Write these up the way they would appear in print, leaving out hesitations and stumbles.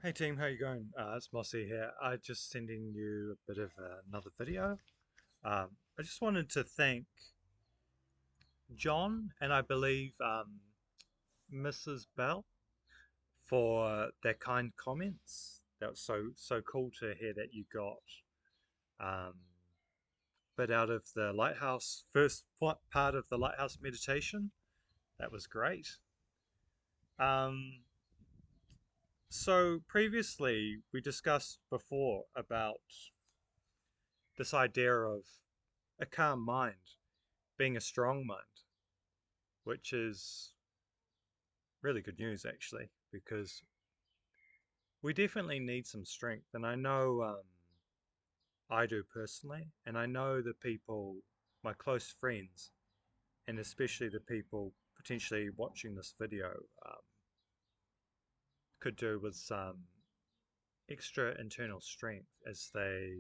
Hey team, how you going? It's Mossy here. I just sending you a bit of another video. I just wanted to thank John and I believe Mrs. Bell for their kind comments. That was so cool to hear that you got um, bit out of the lighthouse first part of the lighthouse meditation. That was great. Um, so previously we discussed before about this idea of a calm mind being a strong mind, which is really good news actually, because we definitely need some strength. And I know I do personally, and I know the people, my close friends, and especially the people potentially watching this video, um, could do with some extra internal strength as they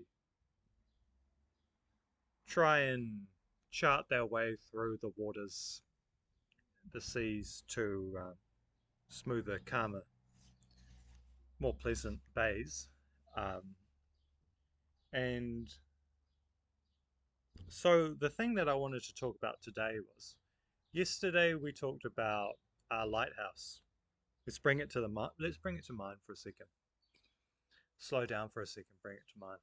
try and chart their way through the waters, the seas to smoother, calmer, more pleasant bays. Um, and so the thing that I wanted to talk about today was yesterday we talked about our lighthouse. Let's bring it to mind for a second. Slow down for a second, bring it to mind.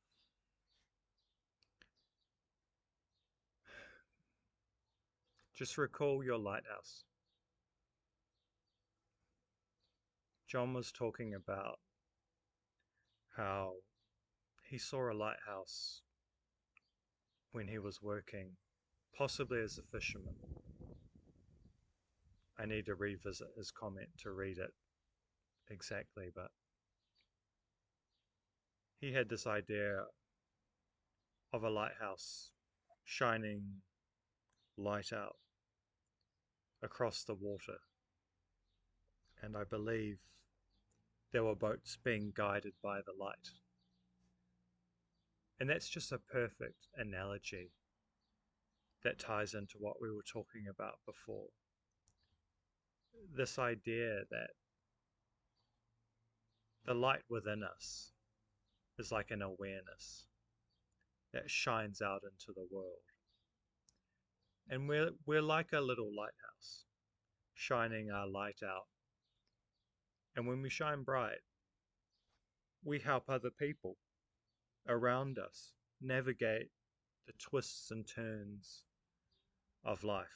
Just recall your lighthouse. John was talking about how he saw a lighthouse when he was working, possibly as a fisherman. I need to revisit his comment to read it exactly, but he had this idea of a lighthouse shining light out across the water. And I believe there were boats being guided by the light. And that's just a perfect analogy that ties into what we were talking about before. This idea that the light within us is like an awareness that shines out into the world. And we're like a little lighthouse, shining our light out. And when we shine bright, we help other people around us navigate the twists and turns of life.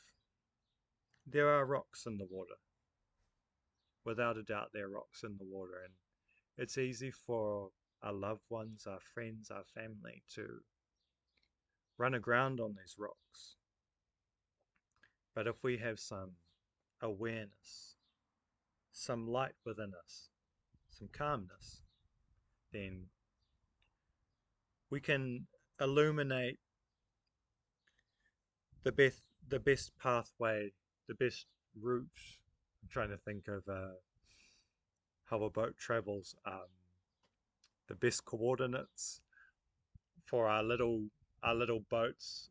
There are rocks in the water. Without a doubt, there are rocks in the water. And it's easy for our loved ones, our friends, our family to run aground on these rocks. But if we have some awareness, some light within us, some calmness, then we can illuminate the best pathway, the best route. I'm trying to think of how a boat travels, the best coordinates for our little boats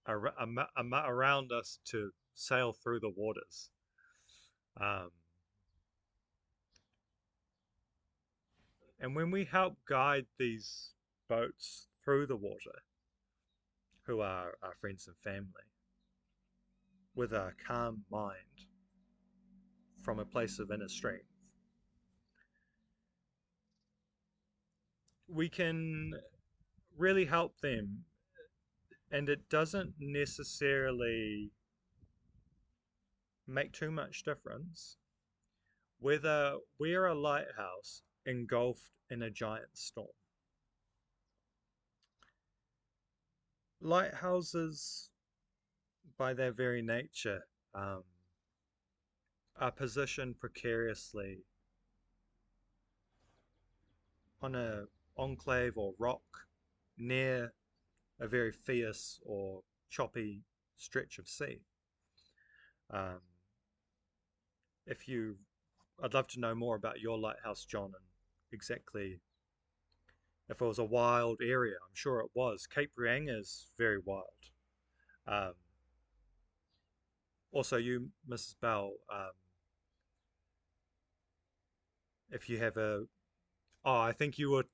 around us to sail through the waters. Um, and when we help guide these boats through the water, who are our friends and family, with a calm mind from a place of inner strength, we can really help them. And it doesn't necessarily make too much difference whether we're a lighthouse engulfed in a giant storm. Lighthouses, by their very nature, um, are positioned precariously on a enclave or rock near a very fierce or choppy stretch of sea. Um, if you, I'd love to know more about your lighthouse, John, and exactly if it was a wild area. I'm sure it was. Cape Reinga is very wild. Um, also, you, Mrs. Bell, if you have Oh, I think you were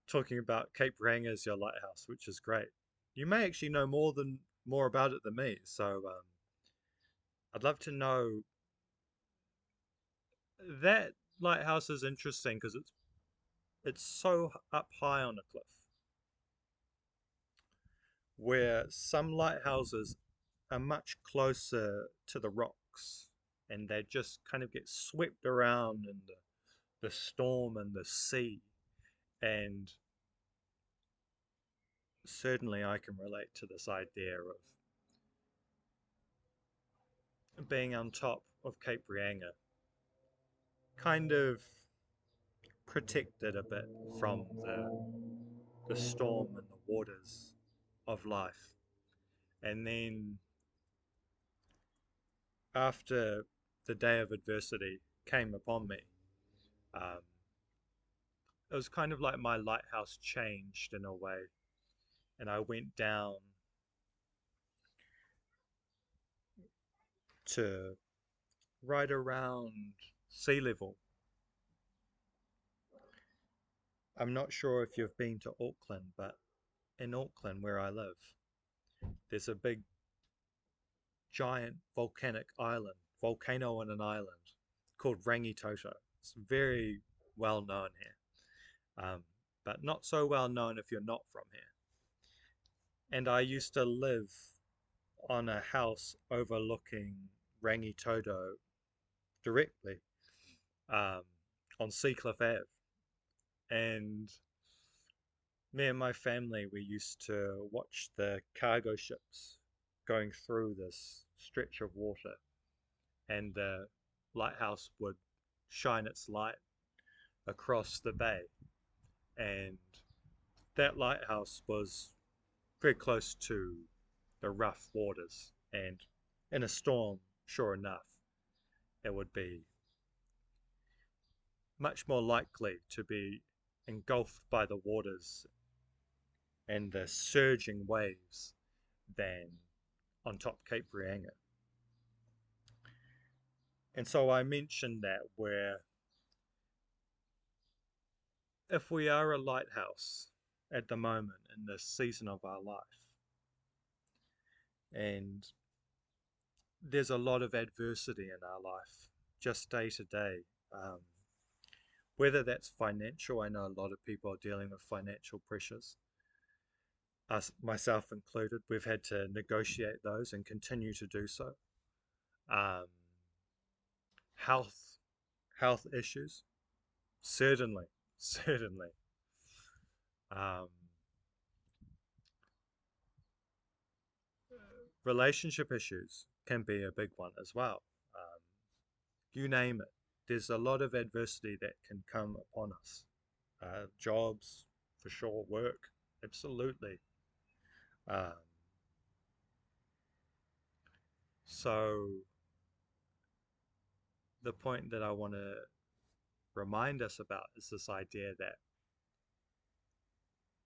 talking about Cape Rang as your lighthouse, which is great. You may actually know more about it than me, so I'd love to know. That lighthouse is interesting because it's so up high on a cliff, where some lighthouses are much closer to the rocks, and they just kind of get swept around in the storm and the sea. And certainly, I can relate to this idea of being on top of Cape Reinga, kind of protected a bit from the storm and the waters of life. And then after the day of adversity came upon me, um, it was kind of like my lighthouse changed in a way, and I went down to right around sea level. I'm not sure if you've been to Auckland, but in Auckland, where I live, there's a big, giant volcanic island, volcano on an island called Rangitoto. It's very well known here, but not so well known if you're not from here. And I used to live on a house overlooking Rangitoto directly, um, on Seacliff Ave. And me and my family, we used to watch the cargo ships going through this stretch of water, and the lighthouse would shine its light across the bay. And that lighthouse was very close to the rough waters, and in a storm, sure enough, it would be much more likely to be engulfed by the waters and the surging waves than on top Cape Reinga. And so I mentioned that where if we are a lighthouse at the moment in this season of our life, and there's a lot of adversity in our life, just day to day, um, whether that's financial, I know a lot of people are dealing with financial pressures, us, myself included. We've had to negotiate those and continue to do so. Um, health, health issues, certainly, certainly. Um, relationship issues can be a big one as well. You name it. There's a lot of adversity that can come upon us. Jobs, for sure, work, absolutely. Um, so the point that I want to remind us about is this idea that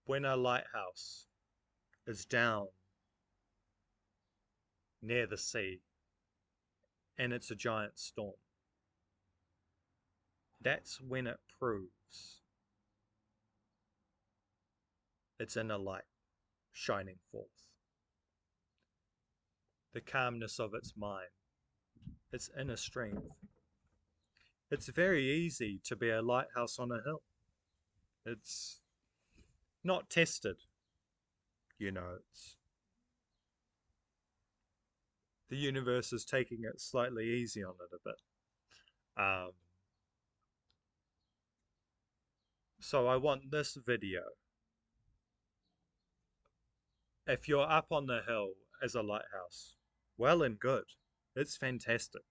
when a lighthouse is down near the sea and it's a giant storm, that's when it proves its inner light shining forth, the calmness of its mind, its inner strength. It's very easy to be a lighthouse on a hill. It's not tested, it's the universe is taking it slightly easy on it a bit. Um, so I want this video. If you're up on the hill as a lighthouse, well and good. It's fantastic.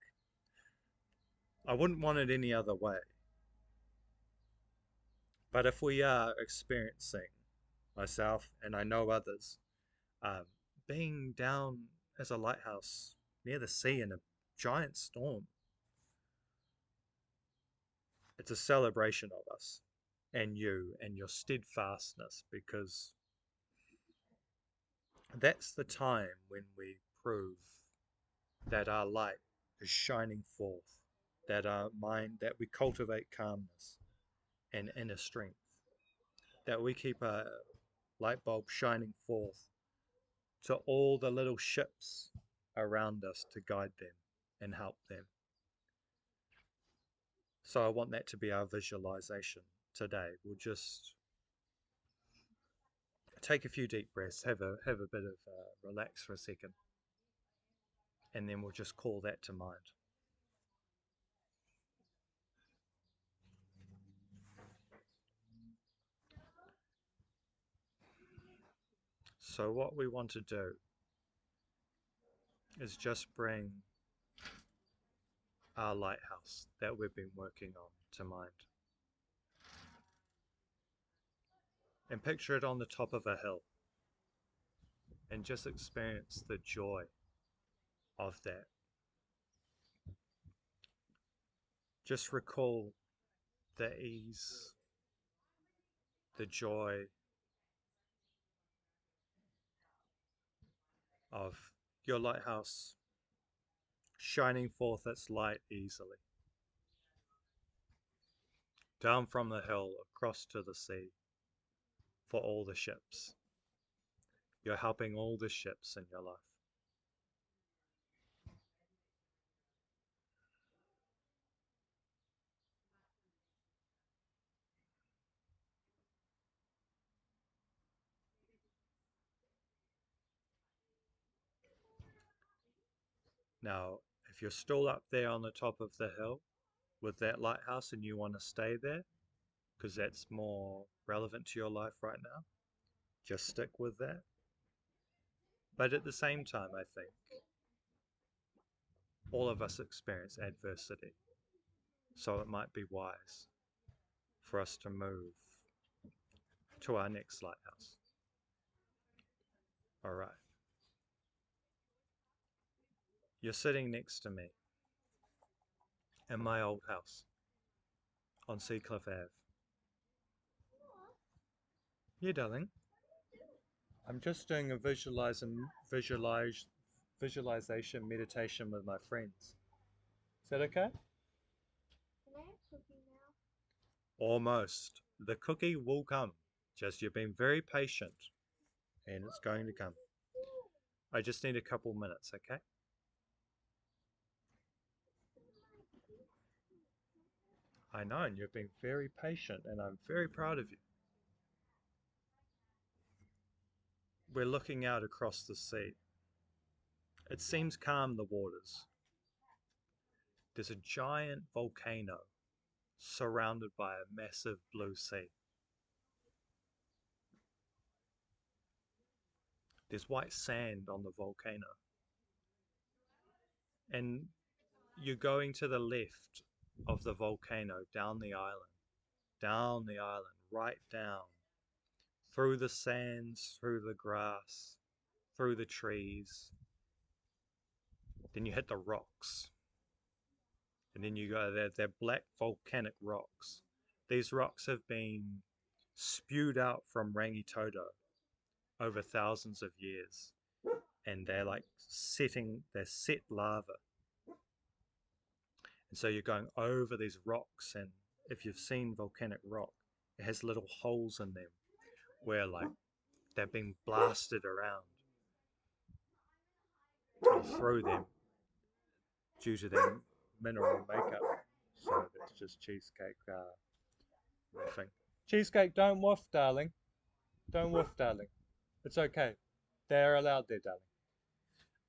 I wouldn't want it any other way. But if we are experiencing, myself and I know others, um, being down as a lighthouse near the sea in a giant storm, it's a celebration of us and you and your steadfastness, because that's the time when we prove that our light is shining forth that our mind, that we cultivate calmness and inner strength, that we keep a light bulb shining forth to all the little ships around us to guide them and help them. So I want that to be our visualization today. We'll just take a few deep breaths, have a bit of relax for a second, and then we'll just call that to mind. So what we want to do is just bring our lighthouse that we've been working on to mind, and picture it on the top of a hill, and just experience the joy of that. Just recall the ease, the joy of your lighthouse shining forth its light easily, down from the hill across to the sea for all the ships. You're helping all the ships in your life. Now, if you're still up there on the top of the hill with that lighthouse and you want to stay there, because that's more relevant to your life right now, just stick with that. But at the same time, I think all of us experience adversity. So it might be wise for us to move to our next lighthouse. All right. You're sitting next to me in my old house on Seacliff Ave. Yeah, darling. I'm just doing a visualization meditation with my friends. Is that okay? Can I have cookie now? Almost. The cookie will come. Just you've been very patient and it's going to come. I just need a couple minutes, okay? I know, and you've been very patient and I'm very proud of you. We're looking out across the sea. It seems calm, the waters. There's a giant volcano surrounded by a massive blue sea. There's white sand on the volcano. And you're going to the left of the volcano down the island, right down, through the sands, through the grass, through the trees. Then you hit the rocks. And then you go there, they're black volcanic rocks. These rocks have been spewed out from Rangitoto over thousands of years. And they're like they're set lava. And so you're going over these rocks, and if you've seen volcanic rock, it has little holes in them where like they've been blasted around or through them due to their mineral makeup. So that's just cheesecake riffing. Cheesecake, don't woof, darling. Don't woof, darling. It's okay. They're allowed there, darling.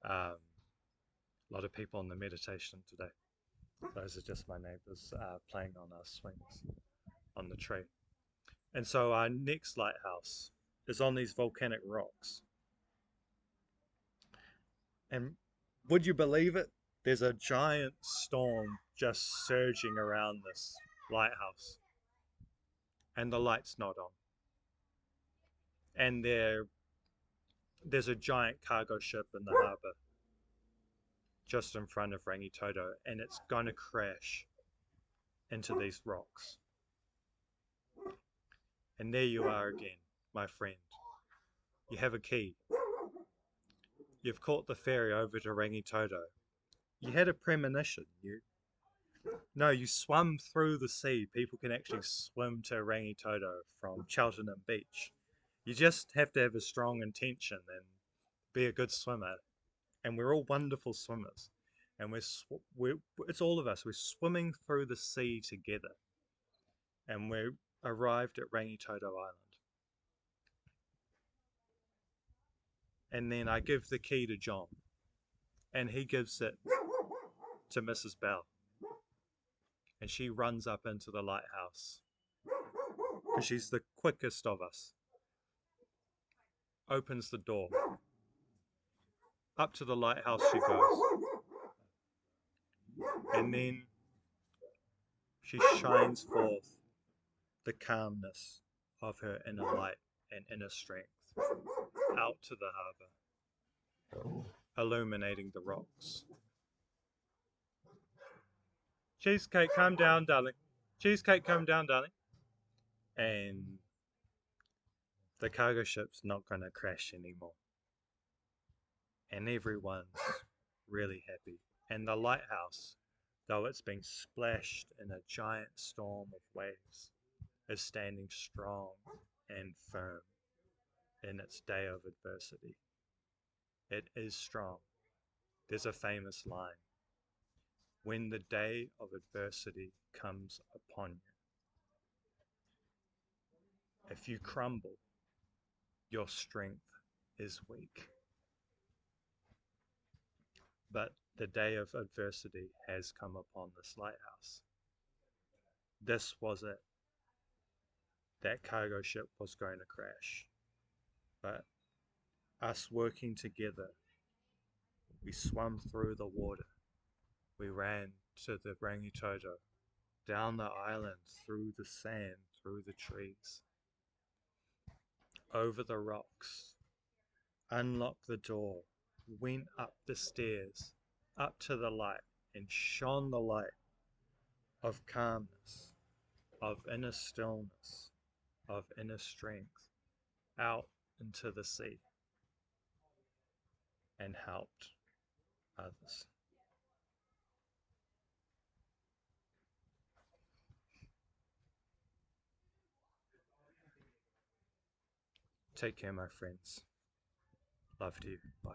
A lot of people on the meditation today. Those are just my neighbours playing on our swings on the tree. And so our next lighthouse is on these volcanic rocks. And would you believe it? There's a giant storm just surging around this lighthouse. And the light's not on. And there's a giant cargo ship in the harbour just in front of Rangitoto, and it's going to crash into these rocks. And there you are again, my friend. You have a key. You've caught the ferry over to Rangitoto. You had a premonition. No, you swum through the sea. People can actually swim to Rangitoto from Cheltenham Beach. You just have to have a strong intention and be a good swimmer. And we're all wonderful swimmers. And it's all of us. We're swimming through the sea together. And we arrived at Rangitoto Island. And then I give the key to John. And he gives it to Mrs. Bell. And she runs up into the lighthouse. Because she's the quickest of us. Opens the door. Up to the lighthouse she goes. And then she shines forth the calmness of her inner light and inner strength out to the harbour, illuminating the rocks. Cheesecake, calm down, darling. Cheesecake, calm down, darling. And the cargo ship's not going to crash anymore. And everyone's really happy. And the lighthouse, though it's been splashed in a giant storm of waves, is standing strong and firm in its day of adversity. It is strong. There's a famous line: when the day of adversity comes upon you, if you crumble, your strength is weak. But the day of adversity has come upon this lighthouse. This was it. That cargo ship was going to crash. But us working together, we swam through the water. We ran to the Rangitoto, down the island, through the sand, through the trees, over the rocks, unlocked the door, went up the stairs, up to the light, and shone the light of calmness, of inner stillness, of inner strength out into the sea and helped others. Take care, my friends. Love to you. Bye.